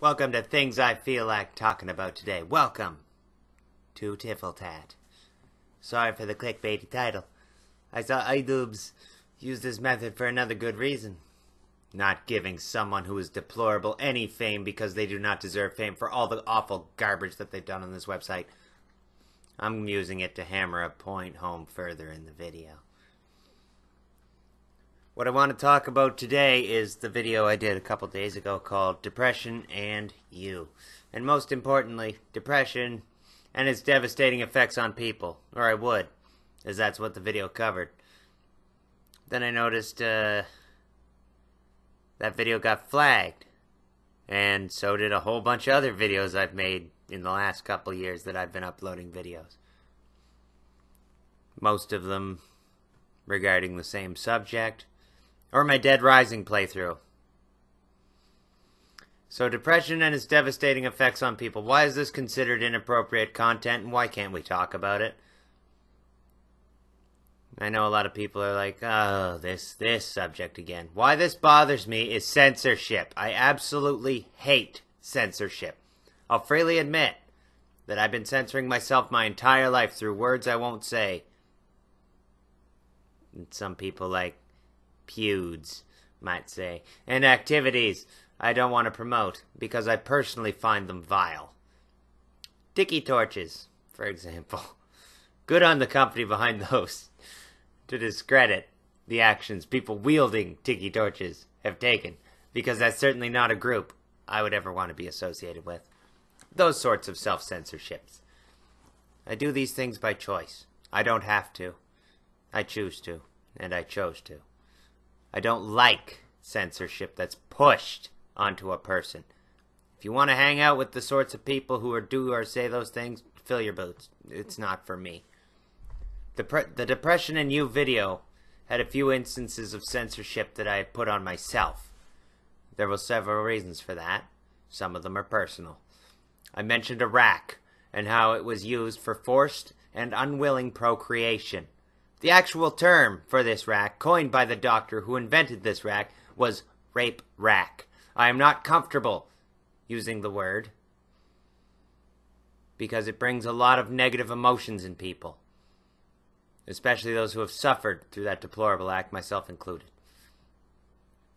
Welcome to Things I Feel Like Talking About Today. Welcome to Tifltat. Sorry for the clickbaity title. I saw iDubbbz use this method for another good reason. Not giving someone who is deplorable any fame because they do not deserve fame for all the awful garbage that they've done on this website. I'm using it to hammer a point home further in the video. What I want to talk about today is the video I did a couple days ago called Depression and You. And most importantly, depression and its devastating effects on people. Or I would, as that's what the video covered. Then I noticed that video got flagged. And so did a whole bunch of other videos I've made in the last couple years that I've been uploading videos. Most of them regarding the same subject. Or my Dead Rising playthrough. So depression and its devastating effects on people. Why is this considered inappropriate content and why can't we talk about it? I know a lot of people are like, oh, this subject again. Why this bothers me is censorship. I absolutely hate censorship. I'll freely admit that I've been censoring myself my entire life through words I won't say. And some people like Pewds might say, and activities I don't want to promote because I personally find them vile. Tiki torches, for example. Good on the company behind those to discredit the actions people wielding tiki torches have taken, because that's certainly not a group I would ever want to be associated with. Those sorts of self-censorships. I do these things by choice. I don't have to. I choose to, and I chose to. I don't like censorship that's pushed onto a person. If you want to hang out with the sorts of people who do or say those things, fill your boots. It's not for me. The Depression and You video had a few instances of censorship that I had put on myself. There were several reasons for that. Some of them are personal. I mentioned a rack and how it was used for forced and unwilling procreation. The actual term for this rack, coined by the doctor who invented this rack, was rape rack. I am not comfortable using the word because it brings a lot of negative emotions in people, especially those who have suffered through that deplorable act, myself included.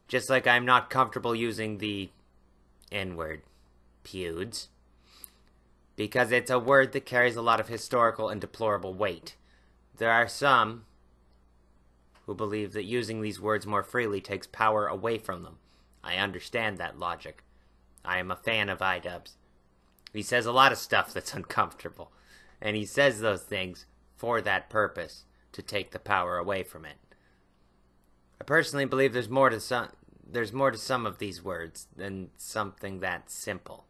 Just like I'm not comfortable using the N-word, pewds, because it's a word that carries a lot of historical and deplorable weight. There are some who believe that using these words more freely takes power away from them. I understand that logic. I am a fan of iDubbbz. He says a lot of stuff that's uncomfortable, and he says those things for that purpose, to take the power away from it. I personally believe there's more to some of these words than something that simple.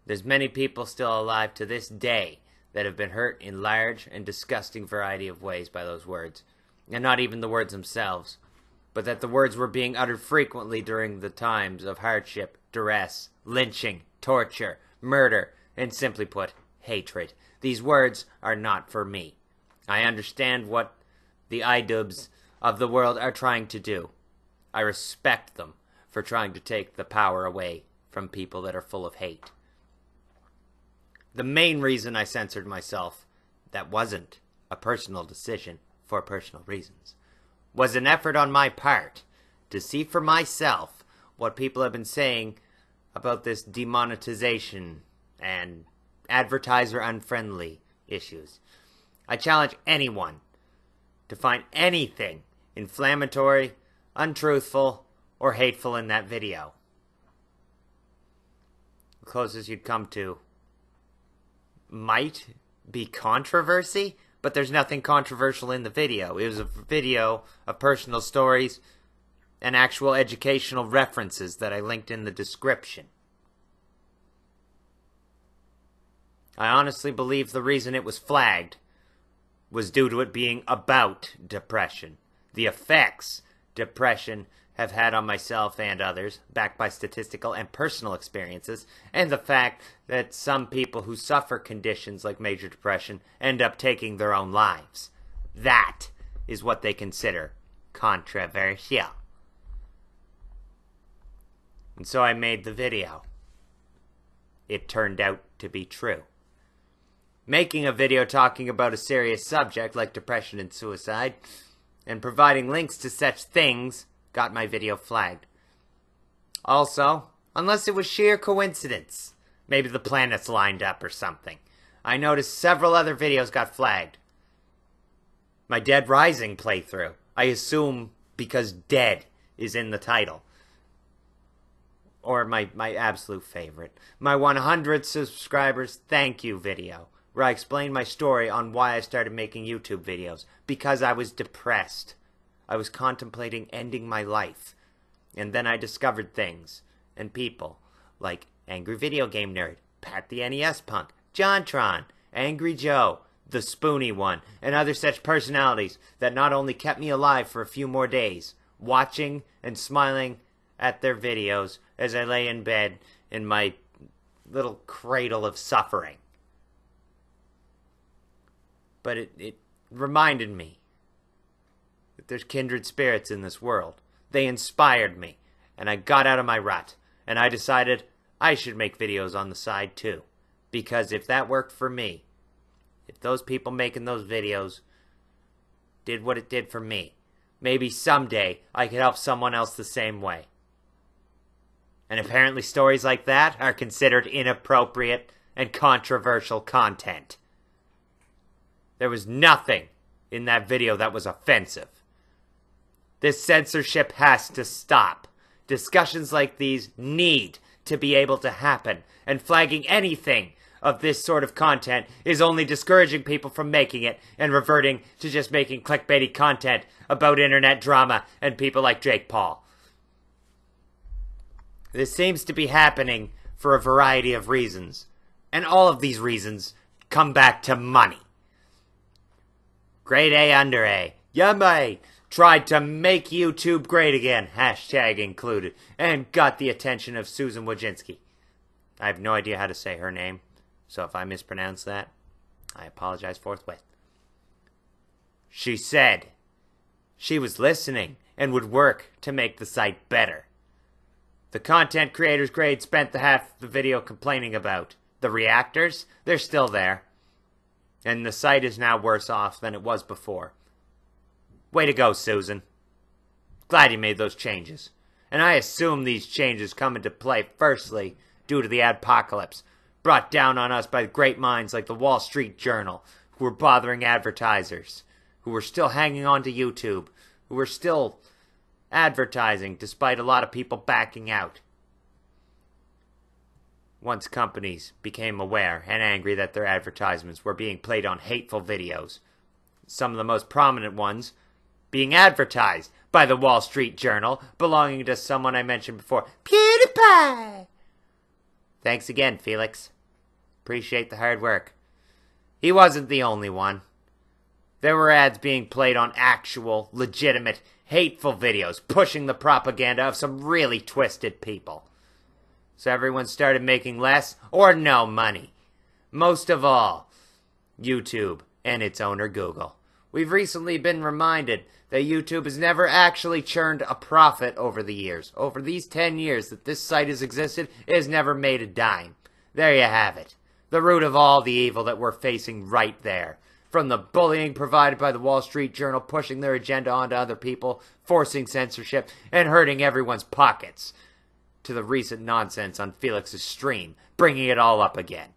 There's many people still alive to this day that have been hurt in large and disgusting variety of ways by those words. And not even the words themselves, but that the words were being uttered frequently during the times of hardship, duress, lynching, torture, murder, and simply put, hatred. These words are not for me. I understand what the iDubbbz of the world are trying to do. I respect them for trying to take the power away from people that are full of hate. The main reason I censored myself, that wasn't a personal decision for personal reasons, was an effort on my part to see for myself what people have been saying about this demonetization and advertiser-unfriendly issues. I challenge anyone to find anything inflammatory, untruthful, or hateful in that video. The closest you'd come to might be controversy, but there's nothing controversial in the video. It was a video of personal stories and actual educational references that I linked in the description. I honestly believe the reason it was flagged was due to it being about depression. The effects depression have had on myself and others, backed by statistical and personal experiences, and the fact that some people who suffer conditions like major depression end up taking their own lives. That is what they consider controversial. And so I made the video. it turned out to be true. Making a video talking about a serious subject like depression and suicide, and providing links to such things, got my video flagged. Also, unless it was sheer coincidence, maybe the planets lined up or something, I noticed several other videos got flagged. My Dead Rising playthrough, I assume because dead is in the title. Or my absolute favorite, my 100 subscribers thank you video, where I explained my story on why I started making YouTube videos. Because I was depressed. I was contemplating ending my life. And then I discovered things and people like Angry Video Game Nerd, Pat the NES Punk, JonTron, Angry Joe, the Spoony One, and other such personalities that not only kept me alive for a few more days, watching and smiling at their videos as I lay in bed in my little cradle of suffering. But it reminded me that there's kindred spirits in this world. They inspired me, and I got out of my rut, and I decided I should make videos on the side too. Because if that worked for me, if those people making those videos did what it did for me, maybe someday I could help someone else the same way. And apparently stories like that are considered inappropriate and controversial content. There was nothing in that video that was offensive. This censorship has to stop. Discussions like these need to be able to happen, and flagging anything of this sort of content is only discouraging people from making it and reverting to just making clickbaity content about internet drama and people like Jake Paul. This seems to be happening for a variety of reasons, and all of these reasons come back to money. Grade A under A, yummy, tried to make YouTube great again, hashtag included, and got the attention of Susan Wojcicki. I have no idea how to say her name, so if I mispronounce that, I apologize forthwith. She said she was listening and would work to make the site better. The content creators grade spent the half the video complaining about. The reactors, they're still there. And the site is now worse off than it was before. Way to go, Susan. Glad you made those changes. And I assume these changes come into play firstly due to the adpocalypse brought down on us by great minds like the Wall Street Journal, who were bothering advertisers, who were still hanging on to YouTube, who were still advertising despite a lot of people backing out. Once companies became aware and angry that their advertisements were being played on hateful videos, some of the most prominent ones being advertised by the Wall Street Journal, belonging to someone I mentioned before, PewDiePie. Thanks again, Felix. Appreciate the hard work. He wasn't the only one. There were ads being played on actual, legitimate, hateful videos, pushing the propaganda of some really twisted people. So everyone started making less or no money. Most of all, YouTube and its owner Google. We've recently been reminded that YouTube has never actually churned a profit over the years. Over these 10 years that this site has existed, it has never made a dime. There you have it. The root of all the evil that we're facing right there. From the bullying provided by the Wall Street Journal, pushing their agenda onto other people, forcing censorship, and hurting everyone's pockets, to the recent nonsense on Felix's stream, bringing it all up again.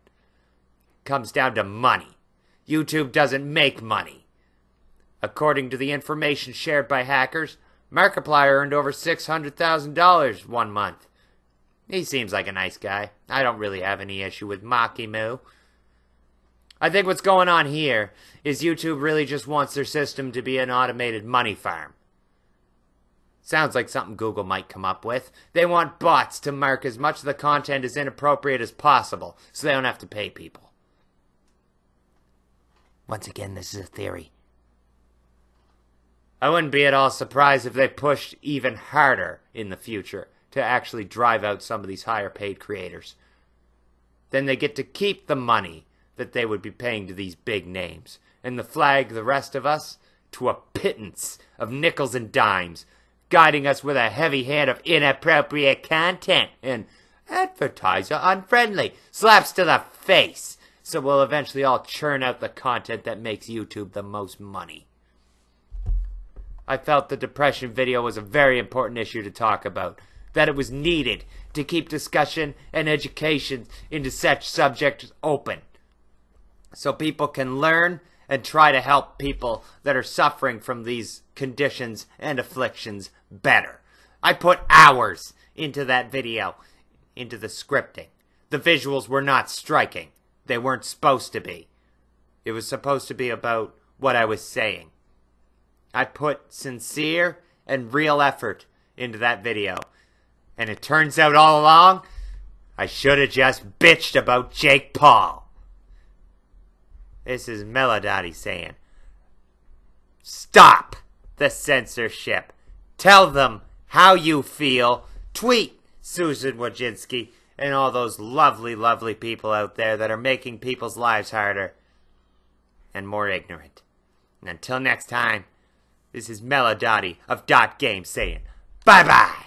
Comes down to money. YouTube doesn't make money. According to the information shared by hackers, Markiplier earned over $600,000 one month. He seems like a nice guy. I don't really have any issue with Makimu. I think what's going on here is YouTube really just wants their system to be an automated money farm. Sounds like something Google might come up with. They want bots to mark as much of the content as inappropriate as possible, so they don't have to pay people. Once again, this is a theory. I wouldn't be at all surprised if they pushed even harder in the future to actually drive out some of these higher paid creators. Then they get to keep the money that they would be paying to these big names, and to flag the rest of us to a pittance of nickels and dimes, guiding us with a heavy hand of inappropriate content and Advertiser unfriendly. Slaps to the face. So we'll eventually all churn out the content that makes YouTube the most money. I felt the depression video was a very important issue to talk about. That it was needed to keep discussion and education into such subjects open. So people can learn and try to help people that are suffering from these conditions and afflictions better. I put hours into that video, into the scripting. The visuals were not striking. They weren't supposed to be. It was supposed to be about what I was saying. I put sincere and real effort into that video. And it turns out all along, I should have just bitched about Jake Paul. This is Melodotty saying, stop the censorship. Tell them how you feel. Tweet Susan Wojcicki and all those lovely, lovely people out there that are making people's lives harder and more ignorant. And until next time, this is Melodotty of Dot Game saying, bye-bye.